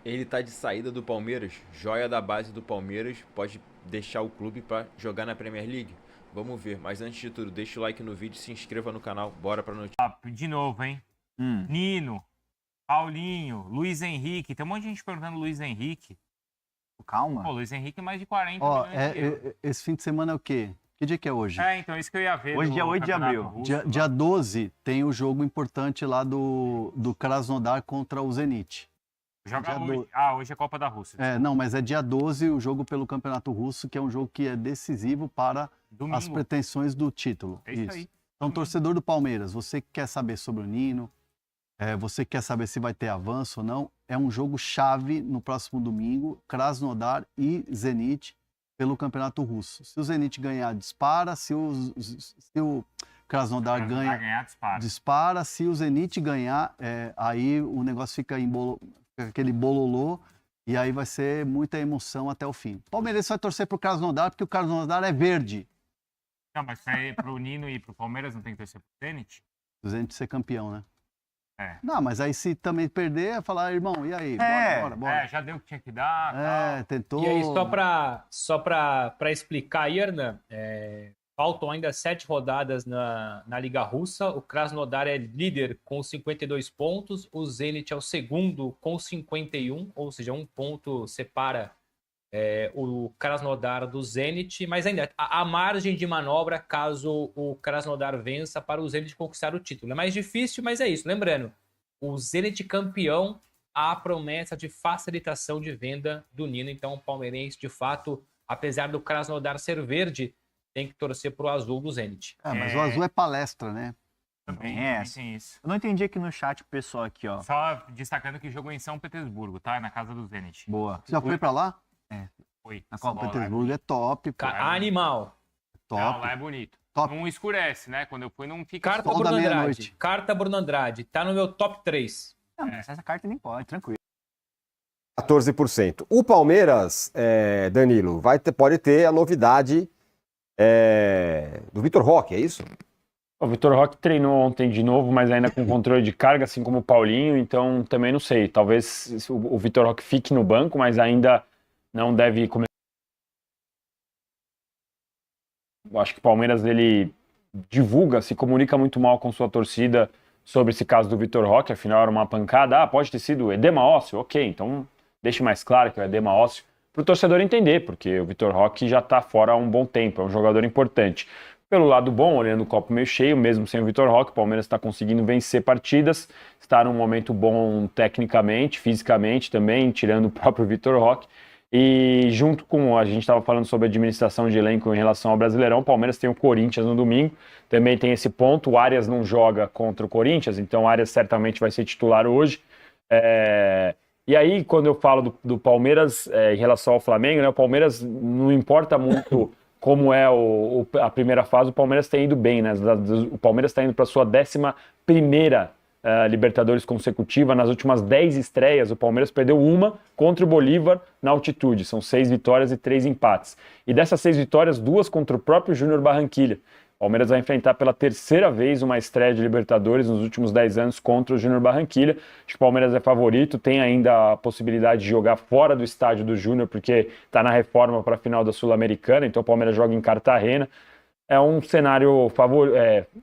Ele tá de saída do Palmeiras, joia da base do Palmeiras, pode deixar o clube pra jogar na Premier League? Vamos ver, mas antes de tudo, deixa o like no vídeo, se inscreva no canal, bora pra notícia. De novo, hein? Hum. Nino, Paulinho, Luiz Henrique. Tem um monte de gente perguntando Luiz Henrique. Calma. Pô, Luiz Henrique é mais de 40 Ó, milhões de euros. esse fim de semana é o quê? Que dia que é hoje? Então, isso que eu ia ver. Hoje, do dia 8 de Campeonato abril. Russo, Dia 12 tem o jogo importante lá do Krasnodar contra o Zenit. Joga dia hoje. do- Hoje é Copa da Rússia. Não, mas é dia 12 o jogo pelo Campeonato Russo, que é um jogo que é decisivo para Domingo. as pretensões do título. É isso aí. Então, Domingo. torcedor do Palmeiras, você que quer saber sobre o Nino, você quer saber se vai ter avanço ou não, é um jogo chave no próximo domingo, Krasnodar e Zenit pelo Campeonato Russo. Se o Zenit ganhar, dispara. Se o Krasnodar ganha, ganhar, dispara. dispara. Se o Zenit ganhar, aí o negócio fica fica aquele bololô e aí vai ser muita emoção até o fim. O Palmeiras vai torcer pro Krasnodar porque o Krasnodar é verde. Não, mas aí pro Nino e pro Palmeiras não tem que torcer pro Zenit? O Zenit ser campeão, né? É. Não, mas aí se também perder, é falar, irmão, e aí? Bora. Já deu o que tinha que dar. Tal. Tentou. E aí, só pra explicar aí, Hernan, faltam ainda 7 rodadas na Liga Russa. O Krasnodar é líder com 52 pontos, o Zenit é o segundo com 51, ou seja, um ponto separa o Krasnodar do Zenit, mas ainda há margem de manobra caso o Krasnodar vença para o Zenit conquistar o título. É mais difícil, mas é isso. Lembrando, o Zenit campeão, há a promessa de facilitação de venda do Nino. Então, o palmeirense, de fato, apesar do Krasnodar ser verde, tem que torcer pro azul do Zenit. Mas o azul é palestra, né? Também tem isso. Eu não entendi aqui no chat o pessoal aqui, ó. Só destacando que jogou em São Petersburgo, tá? Na casa do Zenit. Boa. Você já foi pra lá? Foi. Na São Copa. Petersburgo é top, pô. Animal. Não, Top. lá é bonito. Top. Não escurece, né? Quando eu fui, não fica... Carta Sol da Bruno Andrade. meia-noite. Carta Bruno Andrade. Tá no meu top 3. Não, mas essa carta nem pode, tranquilo. 14%. O Palmeiras, Danilo, pode ter a novidade do Vitor Roque, é isso? O Vitor Roque treinou ontem de novo, mas ainda com controle de carga, assim como o Paulinho, então também não sei. Talvez o Vitor Roque fique no banco, mas ainda não deve começar. Eu acho que o Palmeiras ele divulga, se comunica muito mal com sua torcida sobre esse caso do Vitor Roque, afinal era uma pancada. Pode ter sido edema ósseo, ok, então deixe mais claro que é edema ósseo para o torcedor entender, porque o Vitor Roque já está fora há um bom tempo, é um jogador importante. Pelo lado bom, olhando o copo meio cheio, mesmo sem o Vitor Roque, o Palmeiras está conseguindo vencer partidas, está num momento bom tecnicamente, fisicamente também, tirando o próprio Vitor Roque. E junto com, a gente estava falando sobre administração de elenco em relação ao Brasileirão, o Palmeiras tem o Corinthians no domingo, também tem esse ponto, o Arias não joga contra o Corinthians, então o Arias certamente vai ser titular hoje. E aí, quando eu falo do Palmeiras em relação ao Flamengo, né, o Palmeiras não importa muito como é a primeira fase, o Palmeiras tem ido bem, né? O Palmeiras está indo para a sua 11ª Libertadores consecutiva. Nas últimas 10 estreias, o Palmeiras perdeu uma contra o Bolívar na altitude. São 6 vitórias e 3 empates. E dessas 6 vitórias, 2 contra o próprio Júnior Barranquilla. O Palmeiras vai enfrentar pela 3ª vez uma estreia de Libertadores nos últimos 10 anos contra o Júnior Barranquilla. Acho que o Palmeiras é favorito, tem ainda a possibilidade de jogar fora do estádio do Júnior, porque está na reforma para a final da Sul-Americana, então o Palmeiras joga em Cartagena. É um cenário,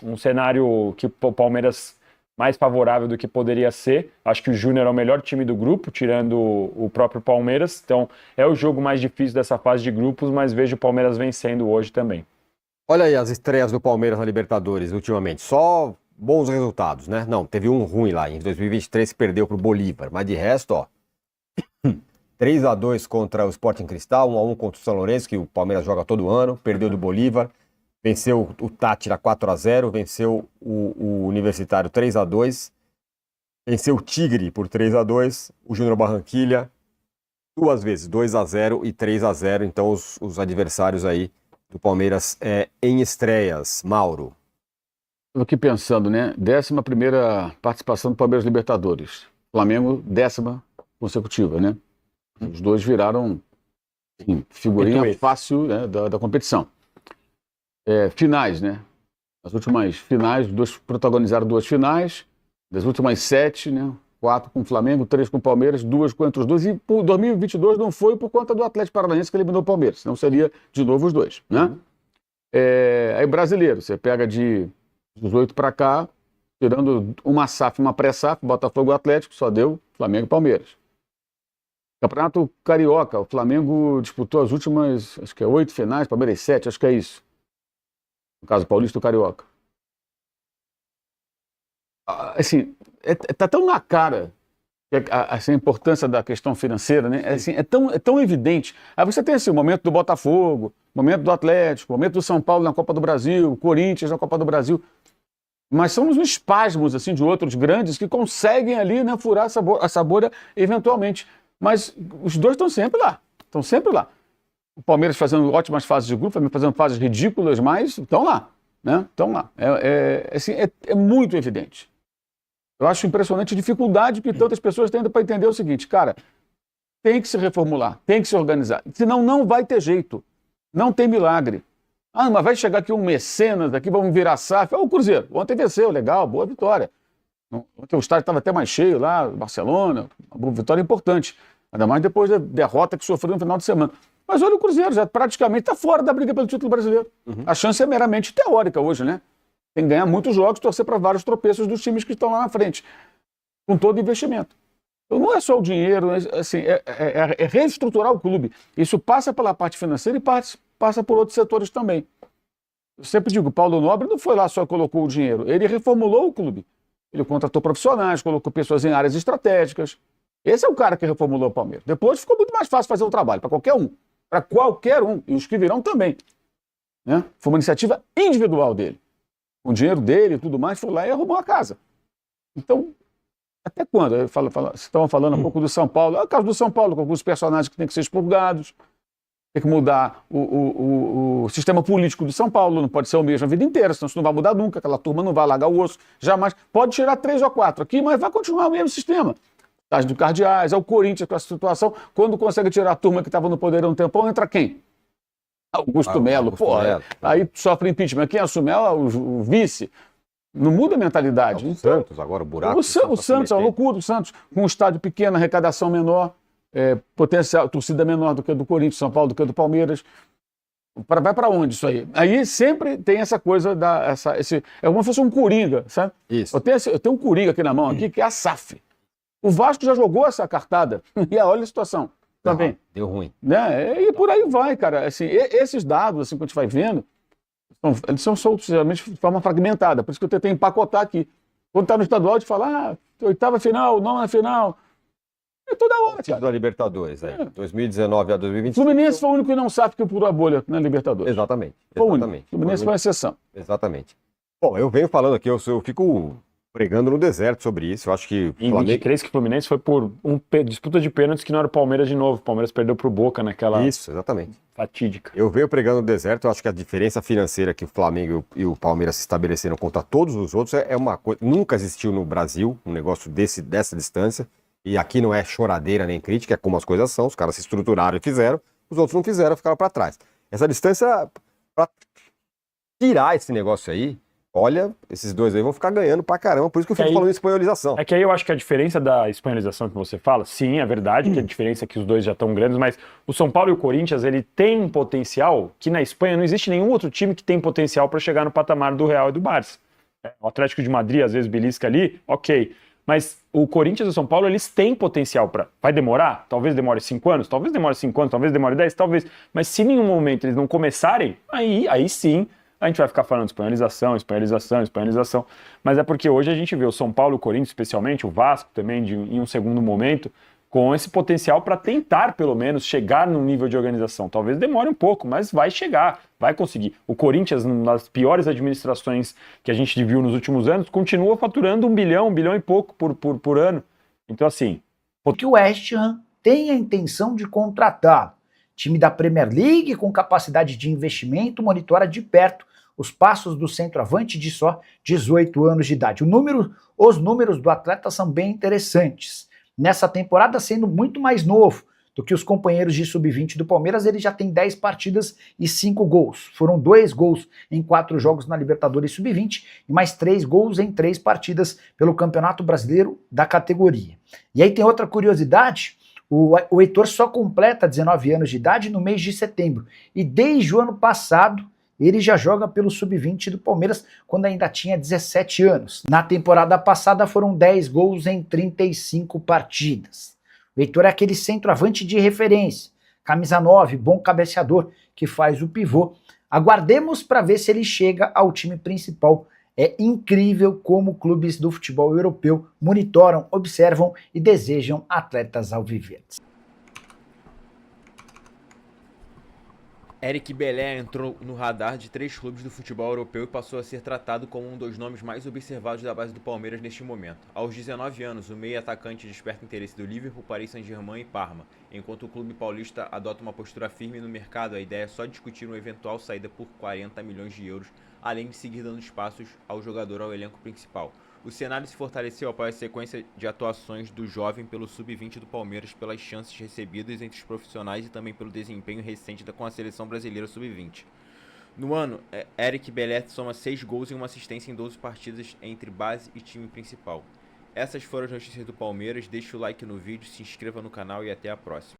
um cenário que o Palmeiras mais favorável do que poderia ser. Acho que o Júnior é o melhor time do grupo, tirando o próprio Palmeiras. Então é o jogo mais difícil dessa fase de grupos, mas vejo o Palmeiras vencendo hoje também. Olha aí as estreias do Palmeiras na Libertadores ultimamente. Só bons resultados, né? Não, teve um ruim lá. Em 2023 perdeu pro Bolívar. Mas de resto, ó. 3-2 contra o Sporting Cristal, 1-1 contra o São Lourenço, que o Palmeiras joga todo ano. Perdeu do Bolívar. Venceu o Tátira 4-0. Venceu o Universitário 3-2. Venceu o Tigre por 3-2. O Júnior Barranquilla 2 vezes, 2-0 e 3-0. Então os adversários aí do Palmeiras em estreias. Mauro. Estou aqui pensando, né? 11ª participação do Palmeiras Libertadores. Flamengo, 10ª consecutiva, né? Os dois viraram figurinha fácil, né, da competição. Finais, né? As últimas finais, os dois protagonizaram 2 finais. Das últimas 7, né? 4 com o Flamengo, 3 com o Palmeiras, 2 contra os dois. E por 2022 não foi por conta do Atlético Paranaense que eliminou o Palmeiras, senão seria de novo os dois, né? Aí brasileiro, você pega de 18 para cá, tirando uma SAF, uma pré-SAF, Botafogo e Atlético, só deu Flamengo e Palmeiras. Campeonato Carioca, o Flamengo disputou as últimas, acho que é 8 finais, Palmeiras 7, acho que é isso. No caso, Paulista e Carioca. Assim, tá tão na cara a importância da questão financeira, né? Assim, é tão evidente. Aí você tem assim, o momento do Botafogo, o momento do Atlético, o momento do São Paulo na Copa do Brasil, Corinthians na Copa do Brasil. Mas são uns espasmos assim, de outros grandes que conseguem ali, né, furar essa bolha eventualmente. Mas os dois estão sempre lá. Estão sempre lá. O Palmeiras fazendo ótimas fases de grupo, o Flamengo fazendo fases ridículas, mas estão lá. Né? Estão lá. Assim, é muito evidente. Eu acho impressionante a dificuldade que tantas pessoas têm para entender o seguinte, cara, tem que se reformular, tem que se organizar. Senão não vai ter jeito. Não tem milagre. Ah, mas vai chegar aqui um mecenas daqui, vamos virar SAF. O Cruzeiro, ontem venceu, legal, boa vitória. Ontem o estádio estava até mais cheio lá, Barcelona, uma boa vitória importante. Ainda mais depois da derrota que sofreu no final de semana. Mas olha o Cruzeiro, já praticamente está fora da briga pelo título brasileiro. A chance é meramente teórica hoje, né? Tem que ganhar muitos jogos, torcer para vários tropeços dos times que estão lá na frente. Com todo investimento. Então não é só o dinheiro, assim, é reestruturar o clube. Isso passa pela parte financeira e passa por outros setores também. Eu sempre digo, o Paulo Nobre não foi lá só colocou o dinheiro, ele reformulou o clube. Ele contratou profissionais, colocou pessoas em áreas estratégicas. Esse é o cara que reformulou o Palmeiras. Depois ficou muito mais fácil fazer o trabalho, para qualquer um. Para qualquer um, e os que virão também. Né? Foi uma iniciativa individual dele. Com o dinheiro dele e tudo mais, foi lá e arrumou a casa. Então, até quando? Vocês estavam falando um pouco do São Paulo. É o caso do São Paulo, com alguns personagens que têm que ser expurgados. Tem que mudar o sistema político do São Paulo. Não pode ser o mesmo a vida inteira, senão isso não vai mudar nunca. Aquela turma não vai largar o osso. Jamais. Pode tirar 3 ou 4 aqui, mas vai continuar o mesmo sistema. As do Cardeais, é o Corinthians com essa situação. Quando consegue tirar a turma que estava no poder há um tempão, entra quem? Augusto Melo. Aí sofre impeachment. Quem assume é o vice. Não muda a mentalidade. O Santos agora, o buraco. O Santos, é uma loucura. O Santos, com um estádio pequeno, arrecadação menor, potencial, torcida menor do que a do Corinthians, São Paulo, do que a do Palmeiras. Vai para onde isso aí? Aí sempre tem essa coisa, é como se fosse um coringa, sabe? Isso. Eu tenho um coringa aqui na mão, aqui, que é a SAF. O Vasco já jogou essa cartada. E olha a situação. Tá bem? Deu ruim. Né? E por aí vai, cara. Assim, esses dados, assim, que a gente vai vendo, eles são soltos geralmente de forma fragmentada. Por isso que eu tentei empacotar aqui. Quando tá no estadual, de falar, 8ª final, 9ª final. É toda hora, Título da Libertadores, 2019 a 2020. Fluminense foi o único que não sabe que purou a bolha na Libertadores. Exatamente. Foi o único. Fluminense foi uma exceção. Exatamente. Bom, eu venho falando aqui, eu fico pregando no deserto sobre isso. Eu acho que Em 23 que o Fluminense foi por disputa de pênaltis que não era o Palmeiras de novo. O Palmeiras perdeu pro Boca naquela Isso, exatamente. fatídica. Eu venho pregando no deserto, eu acho que a diferença financeira que o Flamengo e o Palmeiras se estabeleceram contra todos os outros é uma coisa. Nunca existiu no Brasil um negócio dessa distância. E aqui não é choradeira nem crítica, é como as coisas são. Os caras se estruturaram e fizeram, os outros não fizeram, ficaram para trás. Essa distância, para tirar esse negócio aí, olha, esses dois aí vão ficar ganhando pra caramba, por isso que eu fico falando em espanholização. É que aí eu acho que a diferença da espanholização que você fala, sim, é verdade, que a diferença é que os dois já estão grandes, mas o São Paulo e o Corinthians, ele tem potencial que na Espanha não existe nenhum outro time que tem potencial para chegar no patamar do Real e do Barça. O Atlético de Madrid, às vezes, belisca ali, ok. Mas o Corinthians e o São Paulo, eles têm potencial para... Vai demorar? Talvez demore 5 anos, talvez demore 5 anos, talvez demore 10, talvez. Mas se em nenhum momento eles não começarem, aí sim a gente vai ficar falando de espanholização. Mas é porque hoje a gente vê o São Paulo, o Corinthians especialmente, o Vasco também em um segundo momento, com esse potencial para tentar, pelo menos, chegar num nível de organização. Talvez demore um pouco, mas vai chegar, vai conseguir. O Corinthians, nas piores administrações que a gente viu nos últimos anos, continua faturando 1 bilhão e pouco por ano. Então, assim... Porque o West Ham tem a intenção de contratar. Time da Premier League, com capacidade de investimento, monitora de perto os passos do centroavante de só 18 anos de idade. Os números do atleta são bem interessantes. Nessa temporada sendo muito mais novo do que os companheiros de sub-20 do Palmeiras, ele já tem 10 partidas e 5 gols. Foram 2 gols em 4 jogos na Libertadores sub-20 e mais 3 gols em 3 partidas pelo Campeonato Brasileiro da categoria. E aí tem outra curiosidade, o Heitor só completa 19 anos de idade no mês de setembro e desde o ano passado ele já joga pelo sub-20 do Palmeiras quando ainda tinha 17 anos. Na temporada passada foram 10 gols em 35 partidas. O Heitor é aquele centroavante de referência, camisa 9, bom cabeceador, que faz o pivô. Aguardemos para ver se ele chega ao time principal. É incrível como clubes do futebol europeu monitoram, observam e desejam atletas alviverdes. Eric Belé entrou no radar de 3 clubes do futebol europeu e passou a ser tratado como um dos nomes mais observados da base do Palmeiras neste momento. Aos 19 anos, o meio atacante desperta interesse do Liverpool, Paris Saint-Germain e Parma. Enquanto o clube paulista adota uma postura firme no mercado, a ideia é só discutir uma eventual saída por 40 milhões de euros, além de seguir dando espaços ao jogador ao elenco principal. O cenário se fortaleceu após a sequência de atuações do jovem pelo sub-20 do Palmeiras, pelas chances recebidas entre os profissionais e também pelo desempenho recente com a seleção brasileira sub-20. No ano, Eric Belé soma 6 gols e uma assistência em 12 partidas entre base e time principal. Essas foram as notícias do Palmeiras. Deixe o like no vídeo, se inscreva no canal e até a próxima.